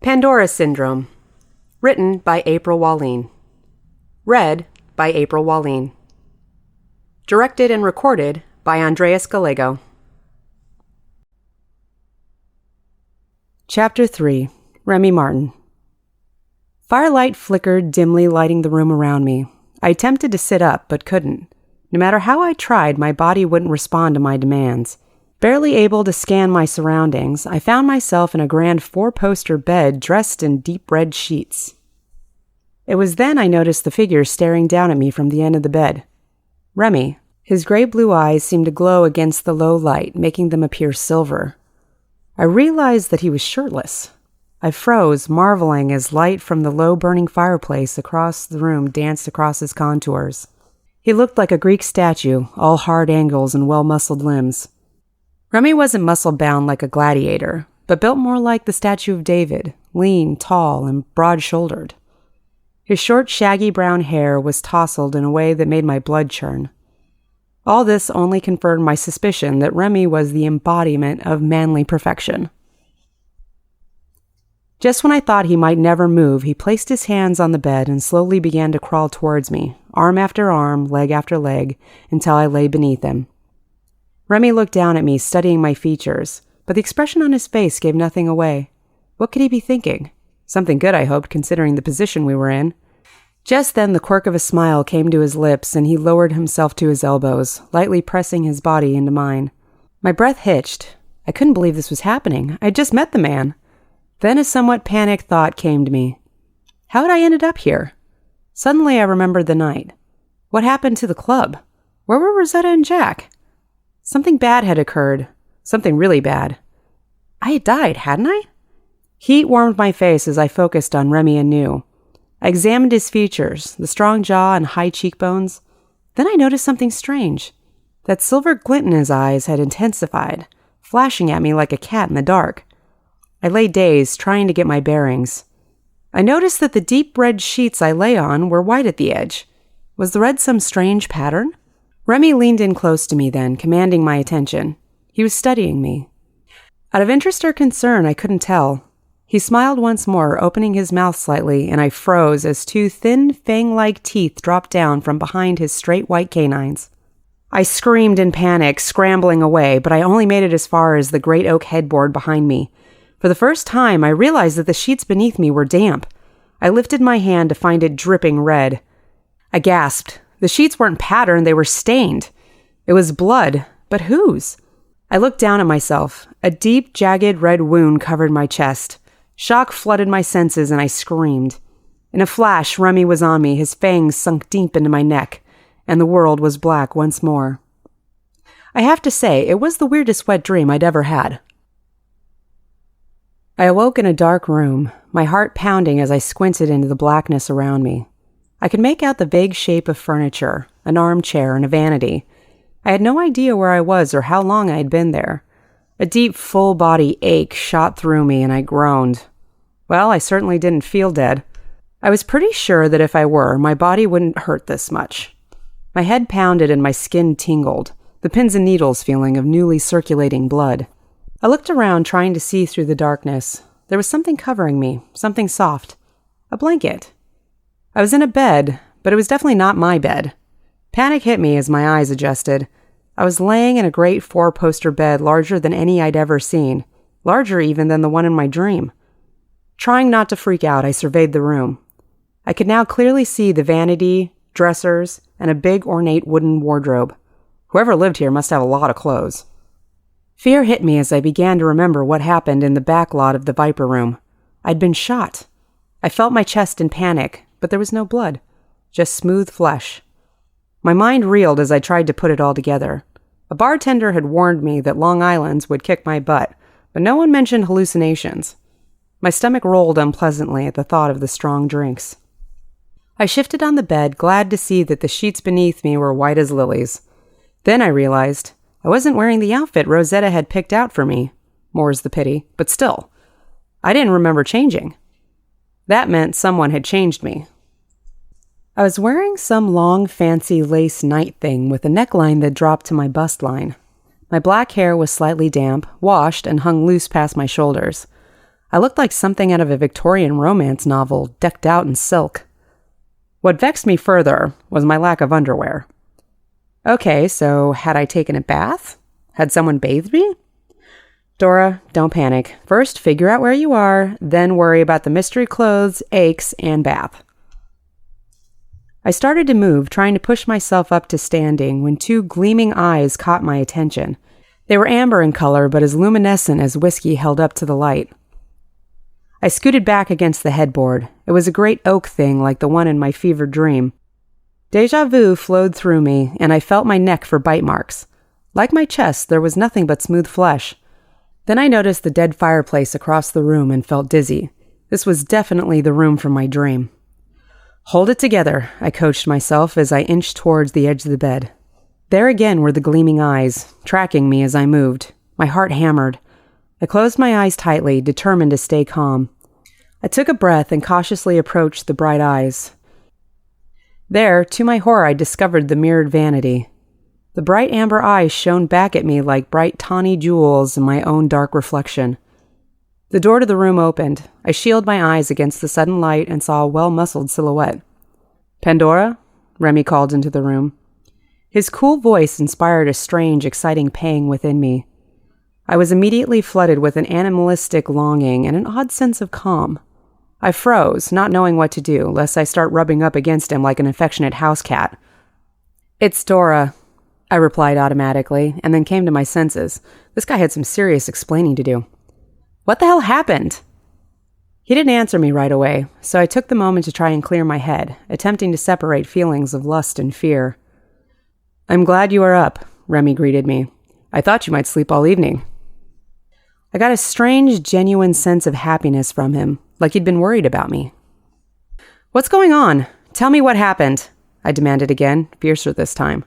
Pandora Syndrome. Written by April Walleen. Read by April Walleen. Directed and recorded by Andreas Gallego. Chapter 3. Remy Martin. Firelight flickered dimly, lighting the room around me. I attempted to sit up, but couldn't. No matter how I tried, my body wouldn't respond to my demands. Barely able to scan my surroundings, I found myself in a grand 4-poster bed dressed in deep red sheets. It was then I noticed the figure staring down at me from the end of the bed. Remy. His gray-blue eyes seemed to glow against the low light, making them appear silver. I realized that he was shirtless. I froze, marveling as light from the low-burning fireplace across the room danced across his contours. He looked like a Greek statue, all hard angles and well-muscled limbs. Remy wasn't muscle-bound like a gladiator, but built more like the statue of David, lean, tall, and broad-shouldered. His short, shaggy brown hair was tousled in a way that made my blood churn. All this only confirmed my suspicion that Remy was the embodiment of manly perfection. Just when I thought he might never move, he placed his hands on the bed and slowly began to crawl towards me, arm after arm, leg after leg, until I lay beneath him. Remy looked down at me, studying my features, but the expression on his face gave nothing away. What could he be thinking? Something good, I hoped, considering the position we were in. Just then the quirk of a smile came to his lips, and he lowered himself to his elbows, lightly pressing his body into mine. My breath hitched. I couldn't believe this was happening. I had just met the man. Then a somewhat panicked thought came to me. How had I ended up here? Suddenly I remembered the night. What happened to the club? Where were Rosetta and Jack? Something bad had occurred. Something really bad. I had died, hadn't I? Heat warmed my face as I focused on Remy anew. I examined his features, the strong jaw and high cheekbones. Then I noticed something strange. That silver glint in his eyes had intensified, flashing at me like a cat in the dark. I lay dazed, trying to get my bearings. I noticed that the deep red sheets I lay on were white at the edge. Was the red some strange pattern? Remy leaned in close to me then, commanding my attention. He was studying me. Out of interest or concern, I couldn't tell. He smiled once more, opening his mouth slightly, and I froze as 2 thin, fang-like teeth dropped down from behind his straight white canines. I screamed in panic, scrambling away, but I only made it as far as the great oak headboard behind me. For the first time, I realized that the sheets beneath me were damp. I lifted my hand to find it dripping red. I gasped. The sheets weren't patterned, they were stained. It was blood, but whose? I looked down at myself. A deep, jagged red wound covered my chest. Shock flooded my senses, and I screamed. In a flash, Remy was on me, his fangs sunk deep into my neck, and the world was black once more. I have to say, it was the weirdest wet dream I'd ever had. I awoke in a dark room, my heart pounding as I squinted into the blackness around me. I could make out the vague shape of furniture, an armchair and a vanity. I had no idea where I was or how long I had been there. A deep, full-body ache shot through me, and I groaned. Well, I certainly didn't feel dead. I was pretty sure that if I were, my body wouldn't hurt this much. My head pounded and my skin tingled, the pins and needles feeling of newly circulating blood. I looked around, trying to see through the darkness. There was something covering me, something soft. A blanket. I was in a bed, but it was definitely not my bed. Panic hit me as my eyes adjusted. I was laying in a great 4-poster bed larger than any I'd ever seen, larger even than the one in my dream. Trying not to freak out, I surveyed the room. I could now clearly see the vanity, dressers, and a big ornate wooden wardrobe. Whoever lived here must have a lot of clothes. Fear hit me as I began to remember what happened in the back lot of the Viper Room. I'd been shot. I felt my chest in panic, but there was no blood, just smooth flesh. My mind reeled as I tried to put it all together. A bartender had warned me that Long Island's would kick my butt, but no one mentioned hallucinations. My stomach rolled unpleasantly at the thought of the strong drinks. I shifted on the bed, glad to see that the sheets beneath me were white as lilies. Then I realized I wasn't wearing the outfit Rosetta had picked out for me. More's the pity, but still. I didn't remember changing. That meant someone had changed me. I was wearing some long, fancy lace night thing with a neckline that dropped to my bust line. My black hair was slightly damp, washed, and hung loose past my shoulders. I looked like something out of a Victorian romance novel, decked out in silk. What vexed me further was my lack of underwear. Okay, so had I taken a bath? Had someone bathed me? Dora, don't panic. First, figure out where you are, then worry about the mystery clothes, aches, and bath. I started to move, trying to push myself up to standing, when two gleaming eyes caught my attention. They were amber in color, but as luminescent as whiskey held up to the light. I scooted back against the headboard. It was a great oak thing like the one in my fevered dream. Deja vu flowed through me, and I felt my neck for bite marks. Like my chest, there was nothing but smooth flesh. Then I noticed the dead fireplace across the room and felt dizzy. This was definitely the room from my dream. Hold it together, I coached myself as I inched towards the edge of the bed. There again were the gleaming eyes, tracking me as I moved. My heart hammered. I closed my eyes tightly, determined to stay calm. I took a breath and cautiously approached the bright eyes. There, to my horror, I discovered the mirrored vanity. The bright amber eyes shone back at me like bright tawny jewels in my own dark reflection. The door to the room opened. I shielded my eyes against the sudden light and saw a well-muscled silhouette. "Pandora?" Remy called into the room. His cool voice inspired a strange, exciting pang within me. I was immediately flooded with an animalistic longing and an odd sense of calm. I froze, not knowing what to do, lest I start rubbing up against him like an affectionate house cat. "It's Dora," I replied automatically, and then came to my senses. This guy had some serious explaining to do. "What the hell happened?" He didn't answer me right away, so I took the moment to try and clear my head, attempting to separate feelings of lust and fear. "I'm glad you are up," Remy greeted me. "I thought you might sleep all evening." I got a strange, genuine sense of happiness from him, like he'd been worried about me. "What's going on? Tell me what happened," I demanded again, fiercer this time.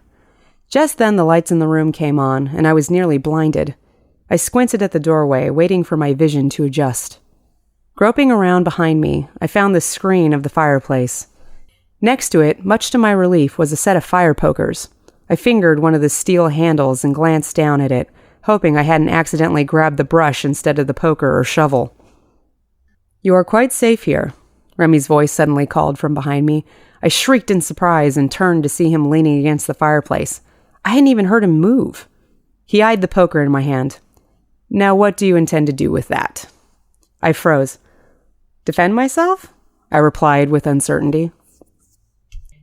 Just then the lights in the room came on, and I was nearly blinded. I squinted at the doorway, waiting for my vision to adjust. Groping around behind me, I found the screen of the fireplace. Next to it, much to my relief, was a set of fire pokers. I fingered one of the steel handles and glanced down at it, hoping I hadn't accidentally grabbed the brush instead of the poker or shovel. "You are quite safe here," Remy's voice suddenly called from behind me. I shrieked in surprise and turned to see him leaning against the fireplace. I hadn't even heard him move. He eyed the poker in my hand. "Now what do you intend to do with that?" I froze. "Defend myself?" I replied with uncertainty.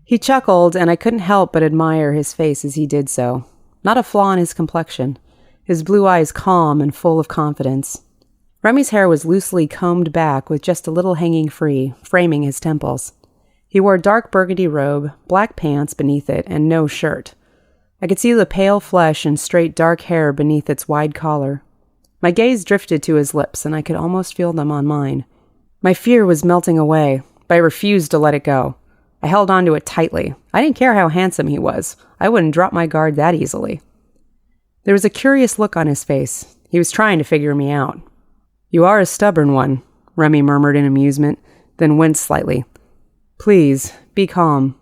He chuckled, and I couldn't help but admire his face as he did so. Not a flaw in his complexion. His blue eyes calm and full of confidence. Remy's hair was loosely combed back with just a little hanging free, framing his temples. He wore a dark burgundy robe, black pants beneath it, and no shirt. I could see the pale flesh and straight dark hair beneath its wide collar. My gaze drifted to his lips, and I could almost feel them on mine. My fear was melting away, but I refused to let it go. I held onto it tightly. I didn't care how handsome he was. I wouldn't drop my guard that easily. There was a curious look on his face. He was trying to figure me out. "You are a stubborn one," Remy murmured in amusement, then winced slightly. "Please, be calm."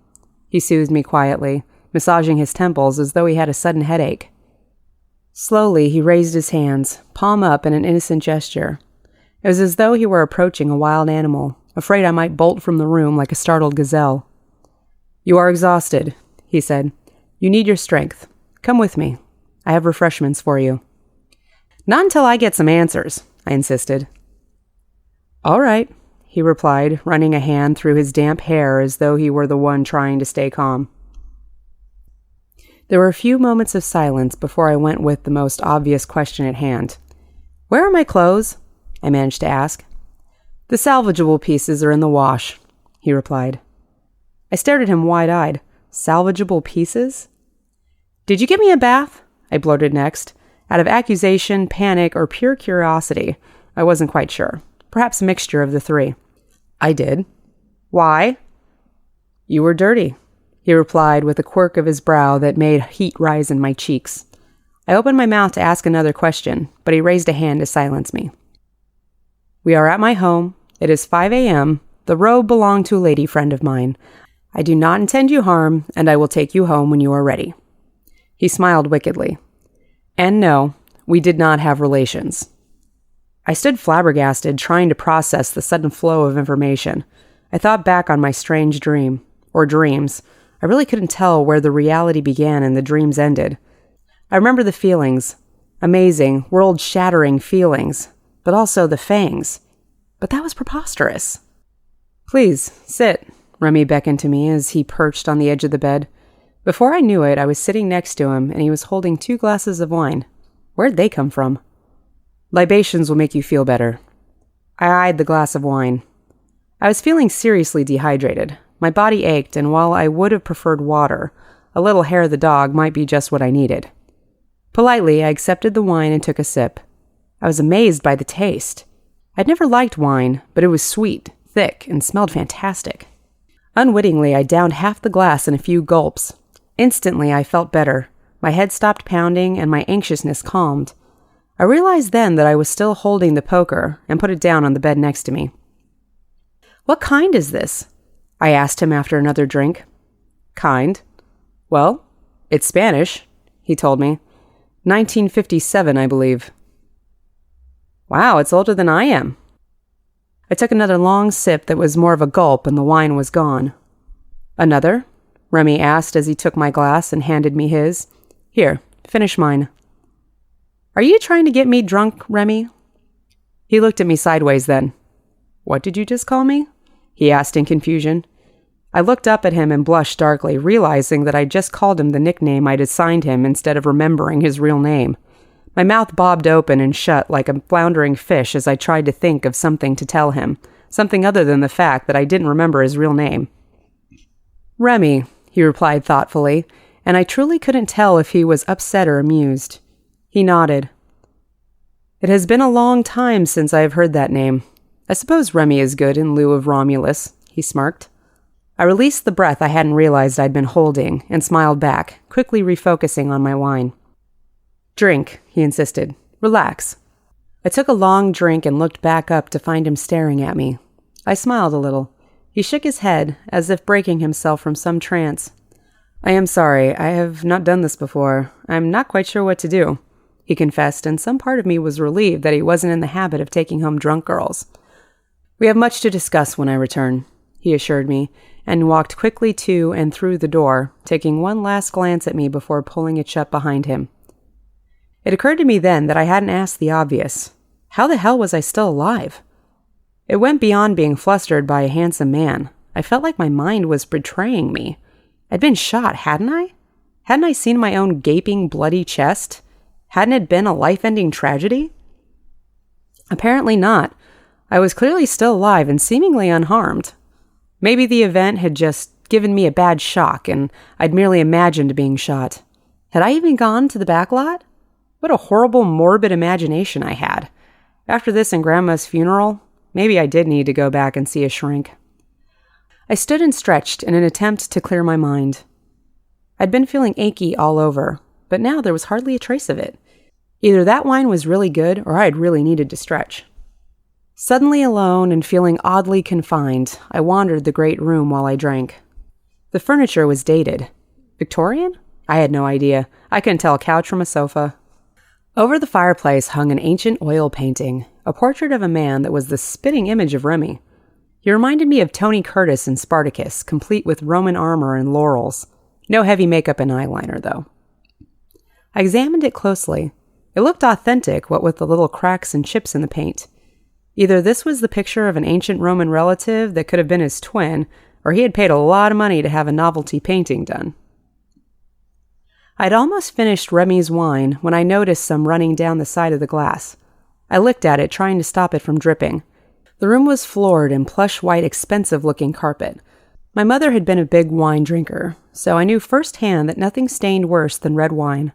He soothed me quietly, massaging his temples as though he had a sudden headache. Slowly, he raised his hands, palm up in an innocent gesture. It was as though he were approaching a wild animal, afraid I might bolt from the room like a startled gazelle. "You are exhausted," he said. "You need your strength. Come with me. I have refreshments for you." "Not until I get some answers," I insisted. "All right," he replied, running a hand through his damp hair as though he were the one trying to stay calm. There were a few moments of silence before I went with the most obvious question at hand. "Where are my clothes?" I managed to ask. "The salvageable pieces are in the wash," he replied. I stared at him wide-eyed. Salvageable pieces? "Did you give me a bath?" I blurted next. Out of accusation, panic, or pure curiosity, I wasn't quite sure. Perhaps a mixture of the three. "I did." "Why?" "You were dirty," he replied with a quirk of his brow that made heat rise in my cheeks. I opened my mouth to ask another question, but he raised a hand to silence me. "We are at my home. It is 5 a.m. The robe belonged to a lady friend of mine. I do not intend you harm, and I will take you home when you are ready." He smiled wickedly. "And no, we did not have relations." I stood flabbergasted, trying to process the sudden flow of information. I thought back on my strange dream, or dreams. I really couldn't tell where the reality began and the dreams ended. I remember the feelings, amazing, world-shattering feelings, but also the fangs. But that was preposterous. "Please, sit," Remy beckoned to me as he perched on the edge of the bed. Before I knew it, I was sitting next to him, and he was holding 2 glasses of wine. Where'd they come from? "Libations will make you feel better." I eyed the glass of wine. I was feeling seriously dehydrated. My body ached, and while I would have preferred water, a little hair of the dog might be just what I needed. Politely, I accepted the wine and took a sip. I was amazed by the taste. I'd never liked wine, but it was sweet, thick, and smelled fantastic. Unwittingly, I downed half the glass in a few gulps. Instantly, I felt better. My head stopped pounding, and my anxiousness calmed. I realized then that I was still holding the poker and put it down on the bed next to me. "What kind is this?" I asked him after another drink. "Kind? Well, it's Spanish," he told me. 1957, I believe. "Wow, it's older than I am." I took another long sip that was more of a gulp, and the wine was gone. "Another?" Remy asked as he took my glass and handed me his. "Here, finish mine." "Are you trying to get me drunk, Remy?" He looked at me sideways then. "What did you just call me?" he asked in confusion. I looked up at him and blushed darkly, realizing that I just called him the nickname I'd assigned him instead of remembering his real name. My mouth bobbed open and shut like a floundering fish as I tried to think of something to tell him, something other than the fact that I didn't remember his real name. "Remy," he replied thoughtfully, and I truly couldn't tell if he was upset or amused. He nodded. "It has been a long time since I have heard that name. I suppose Remy is good in lieu of Romulus," he smirked. I released the breath I hadn't realized I'd been holding and smiled back, quickly refocusing on my wine. "Drink," he insisted. "Relax." I took a long drink and looked back up to find him staring at me. I smiled a little. He shook his head, as if breaking himself from some trance. "I am sorry. I have not done this before. I'm not quite sure what to do," he confessed, and some part of me was relieved that he wasn't in the habit of taking home drunk girls. "We have much to discuss when I return," he assured me, and walked quickly to and through the door, taking one last glance at me before pulling it shut behind him. It occurred to me then that I hadn't asked the obvious. How the hell was I still alive? It went beyond being flustered by a handsome man. I felt like my mind was betraying me. I'd been shot, hadn't I? Hadn't I seen my own gaping, bloody chest? Hadn't it been a life-ending tragedy? Apparently not. I was clearly still alive and seemingly unharmed. Maybe the event had just given me a bad shock, and I'd merely imagined being shot. Had I even gone to the back lot? What a horrible, morbid imagination I had. After this and Grandma's funeral, maybe I did need to go back and see a shrink. I stood and stretched in an attempt to clear my mind. I'd been feeling achy all over, but now there was hardly a trace of it. Either that wine was really good, or I'd really needed to stretch. Suddenly alone and feeling oddly confined, I wandered the great room while I drank. The furniture was dated. Victorian? I had no idea. I couldn't tell a couch from a sofa. Over the fireplace hung an ancient oil painting, a portrait of a man that was the spitting image of Remy. He reminded me of Tony Curtis in Spartacus, complete with Roman armor and laurels. No heavy makeup and eyeliner, though. I examined it closely. It looked authentic, what with the little cracks and chips in the paint. Either this was the picture of an ancient Roman relative that could have been his twin, or he had paid a lot of money to have a novelty painting done. I'd almost finished Remy's wine when I noticed some running down the side of the glass. I looked at it, trying to stop it from dripping. The room was floored in plush white, expensive-looking carpet. My mother had been a big wine drinker, so I knew firsthand that nothing stained worse than red wine.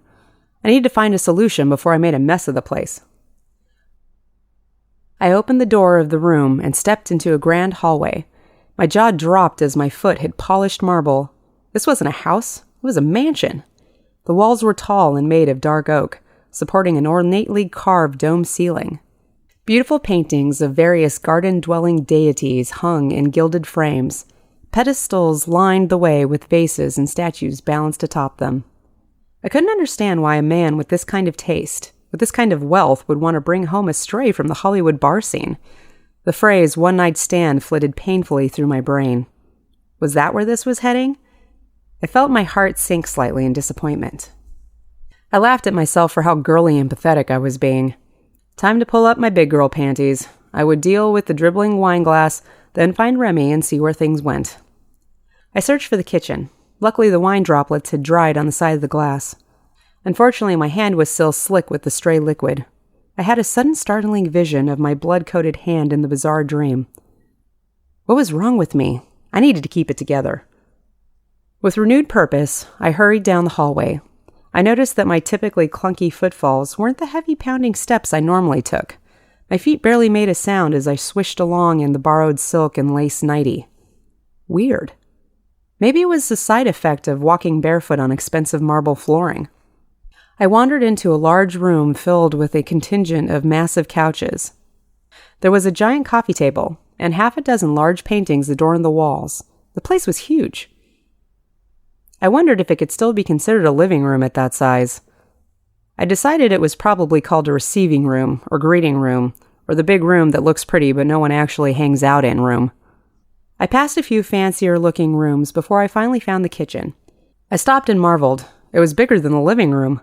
I needed to find a solution before I made a mess of the place. I opened the door of the room and stepped into a grand hallway. My jaw dropped as my foot hit polished marble. This wasn't a house, it was a mansion. The walls were tall and made of dark oak, supporting an ornately carved dome ceiling. Beautiful paintings of various garden-dwelling deities hung in gilded frames. Pedestals lined the way with vases and statues balanced atop them. I couldn't understand why a man with this kind of taste, with this kind of wealth, would want to bring home a stray from the Hollywood bar scene? The phrase one-night stand flitted painfully through my brain. Was that where this was heading? I felt my heart sink slightly in disappointment. I laughed at myself for how girly and pathetic I was being. Time to pull up my big girl panties. I would deal with the dribbling wine glass, then find Remy and see where things went. I searched for the kitchen. Luckily, the wine droplets had dried on the side of the glass. Unfortunately, my hand was still slick with the stray liquid. I had a sudden startling vision of my blood-coated hand in the bizarre dream. What was wrong with me? I needed to keep it together. With renewed purpose, I hurried down the hallway. I noticed that my typically clunky footfalls weren't the heavy pounding steps I normally took. My feet barely made a sound as I swished along in the borrowed silk and lace nightie. Weird. Maybe it was the side effect of walking barefoot on expensive marble flooring. I wandered into a large room filled with a contingent of massive couches. There was a giant coffee table and half a dozen large paintings adorned the walls. The place was huge. I wondered if it could still be considered a living room at that size. I decided it was probably called a receiving room or greeting room, or the big room that looks pretty but no one actually hangs out in room. I passed a few fancier-looking rooms before I finally found the kitchen. I stopped and marveled. It was bigger than the living room.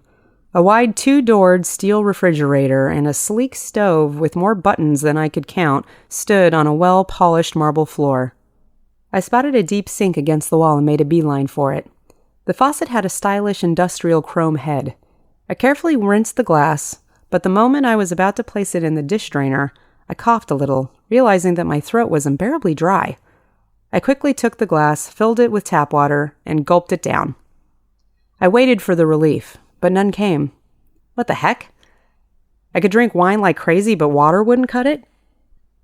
A wide two-doored steel refrigerator and a sleek stove with more buttons than I could count stood on a well-polished marble floor. I spotted a deep sink against the wall and made a beeline for it. The faucet had a stylish industrial chrome head. I carefully rinsed the glass, but the moment I was about to place it in the dish drainer, I coughed a little, realizing that my throat was unbearably dry. I quickly took the glass, filled it with tap water, and gulped it down. I waited for the relief, but none came. What the heck? I could drink wine like crazy, but water wouldn't cut it?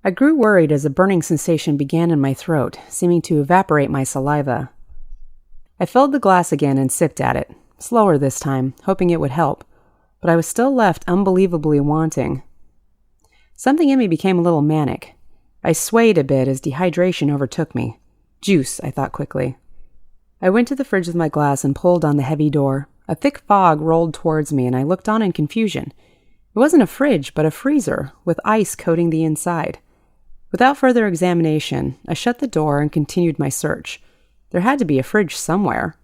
I grew worried as a burning sensation began in my throat, seeming to evaporate my saliva. I filled the glass again and sipped at it, slower this time, hoping it would help, but I was still left unbelievably wanting. Something in me became a little manic. I swayed a bit as dehydration overtook me. Juice, I thought quickly. I went to the fridge with my glass and pulled on the heavy door. A thick fog rolled towards me, and I looked on in confusion. It wasn't a fridge, but a freezer, with ice coating the inside. Without further examination, I shut the door and continued my search. There had to be a fridge somewhere.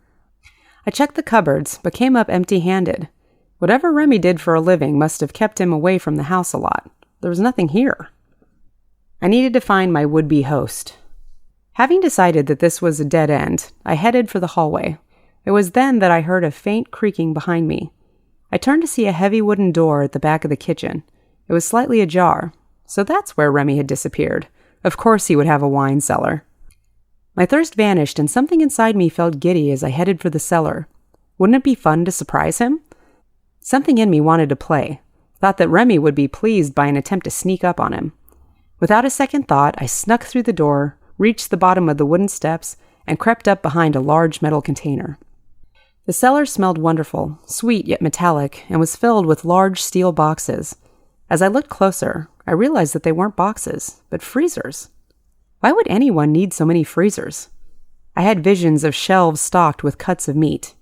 I checked the cupboards, but came up empty-handed. Whatever Remy did for a living must have kept him away from the house a lot. There was nothing here. I needed to find my would-be host. Having decided that this was a dead end, I headed for the hallway. It was then that I heard a faint creaking behind me. I turned to see a heavy wooden door at the back of the kitchen. It was slightly ajar, so that's where Remy had disappeared. Of course he would have a wine cellar. My thirst vanished and something inside me felt giddy as I headed for the cellar. Wouldn't it be fun to surprise him? Something in me wanted to play. Thought that Remy would be pleased by an attempt to sneak up on him. Without a second thought, I snuck through the door, reached the bottom of the wooden steps, and crept up behind a large metal container. The cellar smelled wonderful, sweet yet metallic, and was filled with large steel boxes. As I looked closer, I realized that they weren't boxes, but freezers. Why would anyone need so many freezers? I had visions of shelves stocked with cuts of meat.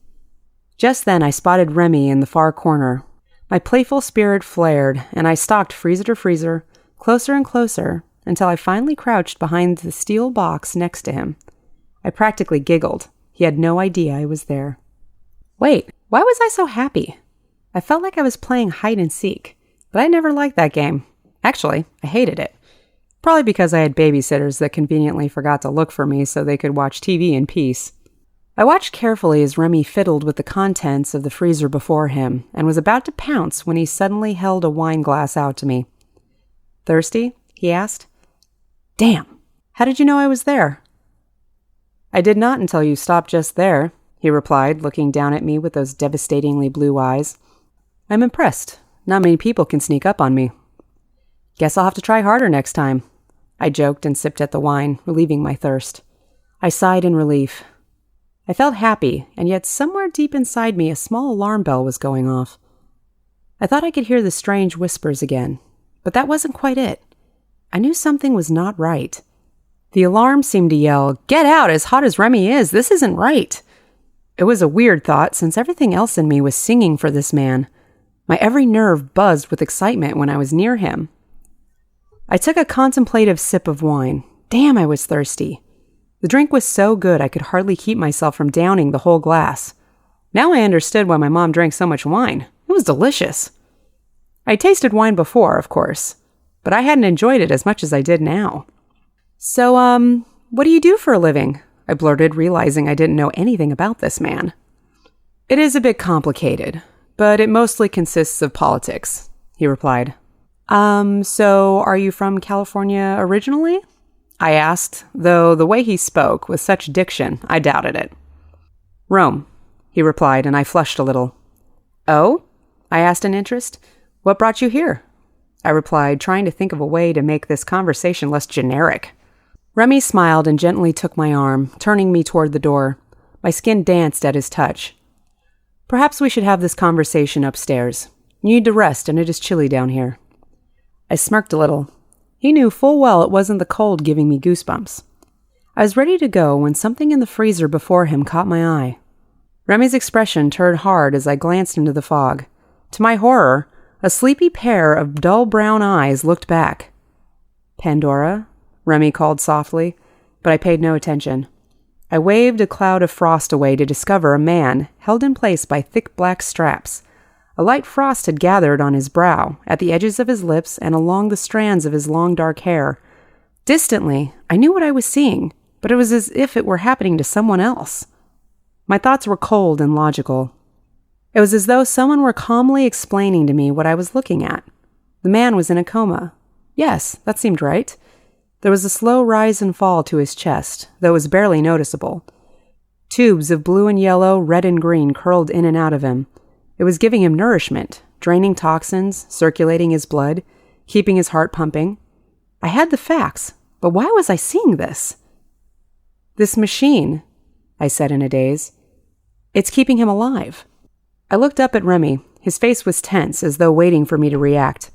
Just then I spotted Remy in the far corner. My playful spirit flared, and I stalked freezer to freezer, closer and closer, until I finally crouched behind the steel box next to him. I practically giggled. He had no idea I was there. Wait, why was I so happy? I felt like I was playing hide and seek, but I never liked that game. Actually, I hated it. Probably because I had babysitters that conveniently forgot to look for me so they could watch TV in peace. I watched carefully as Remy fiddled with the contents of the freezer before him and was about to pounce when he suddenly held a wine glass out to me. "Thirsty?" he asked. "Damn! How did you know I was there?" "I did not until you stopped just there," he replied, looking down at me with those devastatingly blue eyes. "I'm impressed. Not many people can sneak up on me." "Guess I'll have to try harder next time," I joked and sipped at the wine, relieving my thirst. I sighed in relief. I felt happy, and yet somewhere deep inside me a small alarm bell was going off. I thought I could hear the strange whispers again, but that wasn't quite it. I knew something was not right. The alarm seemed to yell, "Get out, as hot as Remy is, this isn't right." It was a weird thought, since everything else in me was singing for this man. My every nerve buzzed with excitement when I was near him. I took a contemplative sip of wine. Damn, I was thirsty. The drink was so good I could hardly keep myself from downing the whole glass. Now I understood why my mom drank so much wine. It was delicious. I tasted wine before, of course, but I hadn't enjoyed it as much as I did now. So, what do you do for a living? I blurted, realizing I didn't know anything about this man. It is a bit complicated, but it mostly consists of politics, he replied. So are you from California originally? I asked, though the way he spoke, with such diction, I doubted it. Rome, he replied, and I flushed a little. Oh? I asked in interest. What brought you here? I replied, trying to think of a way to make this conversation less generic. Remy smiled and gently took my arm, turning me toward the door. My skin danced at his touch. Perhaps we should have this conversation upstairs. You need to rest, and it is chilly down here. I smirked a little. He knew full well it wasn't the cold giving me goosebumps. I was ready to go when something in the freezer before him caught my eye. Remy's expression turned hard as I glanced into the fog. To my horror, a sleepy pair of dull brown eyes looked back. Pandora? Remy called softly, but I paid no attention. I waved a cloud of frost away to discover a man held in place by thick black straps. A light frost had gathered on his brow, at the edges of his lips, and along the strands of his long dark hair. Distantly, I knew what I was seeing, but it was as if it were happening to someone else. My thoughts were cold and logical. It was as though someone were calmly explaining to me what I was looking at. The man was in a coma. Yes, that seemed right. There was a slow rise and fall to his chest, though it was barely noticeable. Tubes of blue and yellow, red and green curled in and out of him. It was giving him nourishment, draining toxins, circulating his blood, keeping his heart pumping. I had the facts, but why was I seeing this? This machine, I said in a daze. It's keeping him alive. I looked up at Remy. His face was tense, as though waiting for me to react.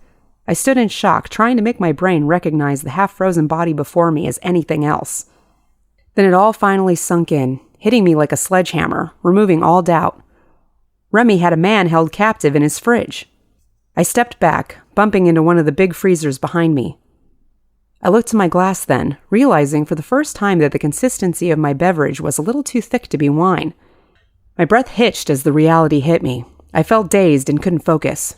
I stood in shock, trying to make my brain recognize the half-frozen body before me as anything else. Then it all finally sunk in, hitting me like a sledgehammer, removing all doubt. Remy had a man held captive in his fridge. I stepped back, bumping into one of the big freezers behind me. I looked to my glass then, realizing for the first time that the consistency of my beverage was a little too thick to be wine. My breath hitched as the reality hit me. I felt dazed and couldn't focus.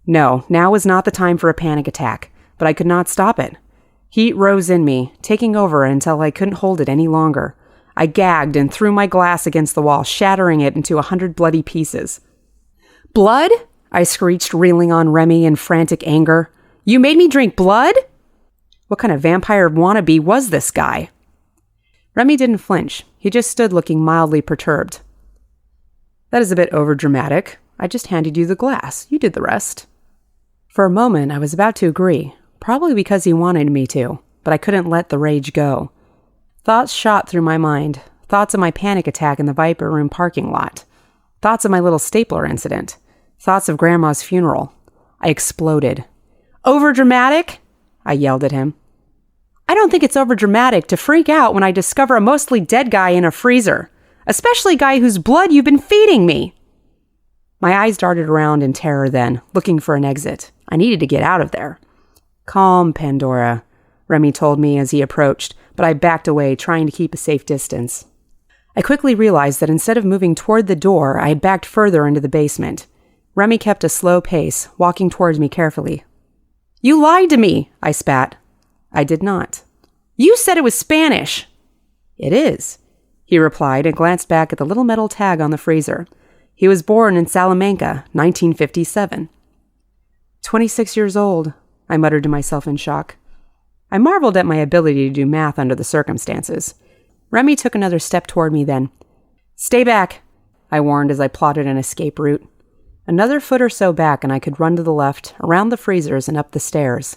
No, now was not the time for a panic attack, but I could not stop it. Heat rose in me, taking over until I couldn't hold it any longer. I gagged and threw my glass against the wall, shattering it into 100 bloody pieces. Blood? I screeched, reeling on Remy in frantic anger. You made me drink blood? What kind of vampire wannabe was this guy? Remy didn't flinch. He just stood looking mildly perturbed. That is a bit overdramatic. I just handed you the glass. You did the rest. For a moment, I was about to agree, probably because he wanted me to, but I couldn't let the rage go. Thoughts shot through my mind, thoughts of my panic attack in the Viper Room parking lot, thoughts of my little stapler incident, thoughts of Grandma's funeral. I exploded. Overdramatic? I yelled at him. I don't think it's overdramatic to freak out when I discover a mostly dead guy in a freezer, especially a guy whose blood you've been feeding me. My eyes darted around in terror then, looking for an exit. I needed to get out of there. Calm, Pandora, Remy told me as he approached, but I backed away, trying to keep a safe distance. I quickly realized that instead of moving toward the door, I had backed further into the basement. Remy kept a slow pace, walking towards me carefully. You lied to me, I spat. I did not. You said it was Spanish. It is, he replied and glanced back at the little metal tag on the freezer. He was born in Salamanca, 1957. 26 years old, I muttered to myself in shock. I marveled at my ability to do math under the circumstances. Remy took another step toward me then. Stay back, I warned as I plotted an escape route. Another foot or so back and I could run to the left, around the freezers and up the stairs.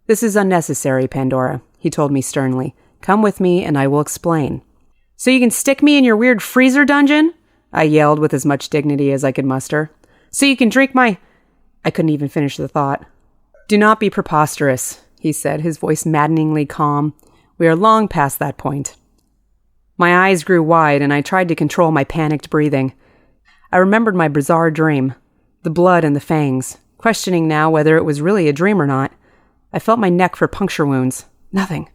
This is unnecessary, Pandora, he told me sternly. Come with me and I will explain. So you can stick me in your weird freezer dungeon? I yelled with as much dignity as I could muster. So you can drink my... I couldn't even finish the thought. Do not be preposterous, he said, his voice maddeningly calm. We are long past that point. My eyes grew wide and I tried to control my panicked breathing. I remembered my bizarre dream. The blood and the fangs, questioning now whether it was really a dream or not. I felt my neck for puncture wounds. Nothing.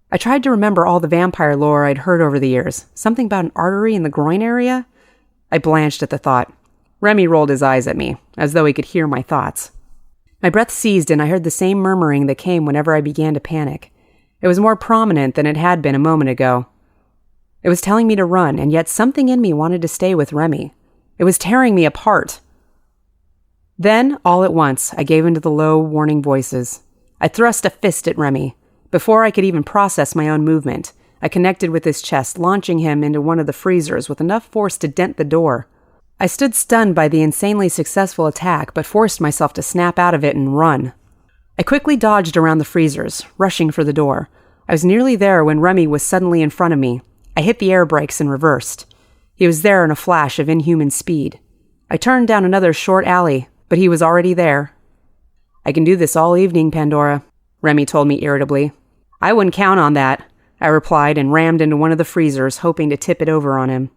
I tried to remember all the vampire lore I'd heard over the years. Something about an artery in the groin area? I blanched at the thought. Remy rolled his eyes at me, as though he could hear my thoughts. My breath seized and I heard the same murmuring that came whenever I began to panic. It was more prominent than it had been a moment ago. It was telling me to run, and yet something in me wanted to stay with Remy. It was tearing me apart. Then, all at once, I gave in to the low, warning voices. I thrust a fist at Remy. Before I could even process my own movement, I connected with his chest, launching him into one of the freezers with enough force to dent the door. I stood stunned by the insanely successful attack, but forced myself to snap out of it and run. I quickly dodged around the freezers, rushing for the door. I was nearly there when Remy was suddenly in front of me. I hit the air brakes and reversed. He was there in a flash of inhuman speed. I turned down another short alley, but he was already there. "I can do this all evening, Pandora," Remy told me irritably. "I wouldn't count on that," I replied and rammed into one of the freezers, hoping to tip it over on him.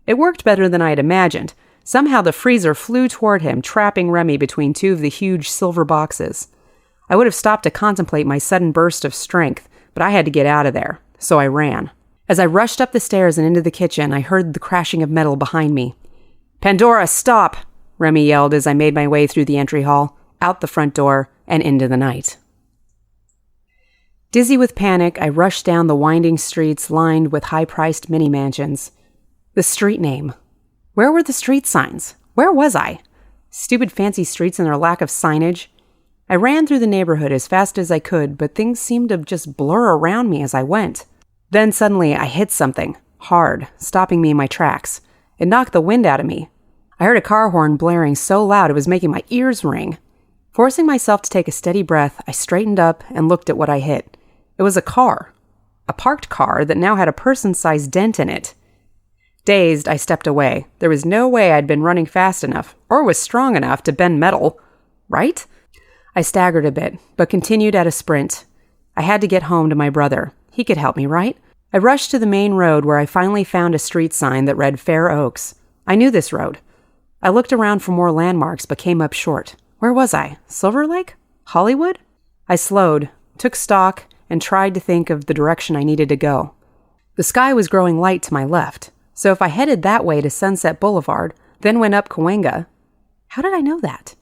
It worked better than I had imagined. Somehow the freezer flew toward him, trapping Remy between two of the huge silver boxes. I would have stopped to contemplate my sudden burst of strength, but I had to get out of there, so I ran. As I rushed up the stairs and into the kitchen, I heard the crashing of metal behind me. "Pandora, stop!" Remy yelled as I made my way through the entry hall, out the front door, and into the night. Dizzy with panic, I rushed down the winding streets lined with high-priced mini-mansions. The street name. Where were the street signs? Where was I? Stupid fancy streets and their lack of signage. I ran through the neighborhood as fast as I could, but things seemed to just blur around me as I went. Then suddenly I hit something, hard, stopping me in my tracks. It knocked the wind out of me. I heard a car horn blaring so loud it was making my ears ring. Forcing myself to take a steady breath, I straightened up and looked at what I hit. It was a car. A parked car that now had a person-sized dent in it. Dazed, I stepped away. There was no way I'd been running fast enough, or was strong enough to bend metal. Right? I staggered a bit, but continued at a sprint. I had to get home to my brother. He could help me, right? I rushed to the main road where I finally found a street sign that read Fair Oaks. I knew this road. I looked around for more landmarks, but came up short. Where was I? Silver Lake? Hollywood? I slowed, took stock, and tried to think of the direction I needed to go. The sky was growing light to my left, so if I headed that way to Sunset Boulevard, then went up Cahuenga, how did I know that?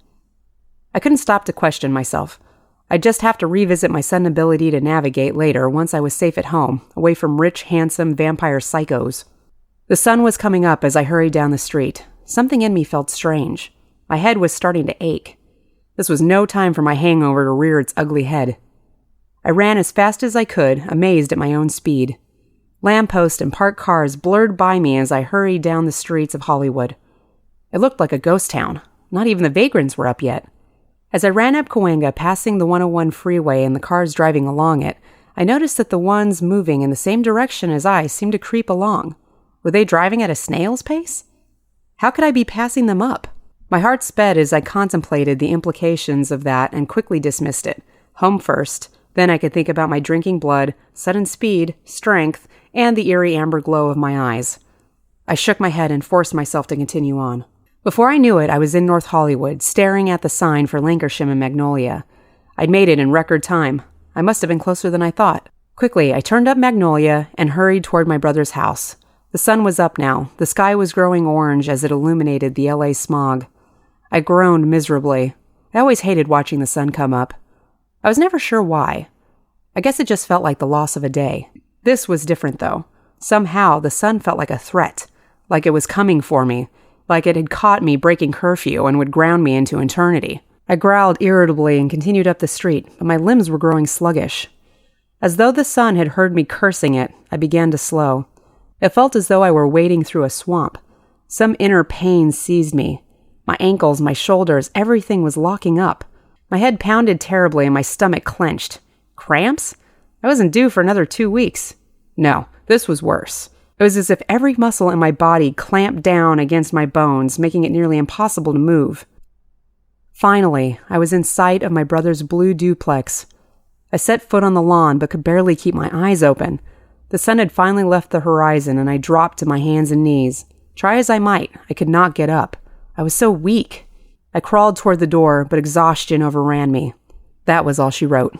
I couldn't stop to question myself. I'd just have to revisit my sudden ability to navigate later once I was safe at home, away from rich, handsome vampire psychos. The sun was coming up as I hurried down the street. Something in me felt strange. My head was starting to ache. This was no time for my hangover to rear its ugly head. I ran as fast as I could, amazed at my own speed. Lampposts and parked cars blurred by me as I hurried down the streets of Hollywood. It looked like a ghost town. Not even the vagrants were up yet. As I ran up Cahuenga, passing the 101 freeway and the cars driving along it, I noticed that the ones moving in the same direction as I seemed to creep along. Were they driving at a snail's pace? How could I be passing them up? My heart sped as I contemplated the implications of that and quickly dismissed it. Home first, then I could think about my drinking blood, sudden speed, strength, and the eerie amber glow of my eyes. I shook my head and forced myself to continue on. Before I knew it, I was in North Hollywood, staring at the sign for Lancashire and Magnolia. I'd made it in record time. I must have been closer than I thought. Quickly, I turned up Magnolia and hurried toward my brother's house. The sun was up now. The sky was growing orange as it illuminated the LA smog. I groaned miserably. I always hated watching the sun come up. I was never sure why. I guess it just felt like the loss of a day. This was different, though. Somehow, the sun felt like a threat, like it was coming for me, like it had caught me breaking curfew and would ground me into eternity. I growled irritably and continued up the street, but my limbs were growing sluggish. As though the sun had heard me cursing it, I began to slow. It felt as though I were wading through a swamp. Some inner pain seized me. My ankles, my shoulders, everything was locking up. My head pounded terribly and my stomach clenched. Cramps? I wasn't due for another 2 weeks. No, this was worse. It was as if every muscle in my body clamped down against my bones, making it nearly impossible to move. Finally, I was in sight of my brother's blue duplex. I set foot on the lawn but could barely keep my eyes open. The sun had finally left the horizon and I dropped to my hands and knees. Try as I might, I could not get up. I was so weak. I crawled toward the door, but exhaustion overran me. That was all she wrote.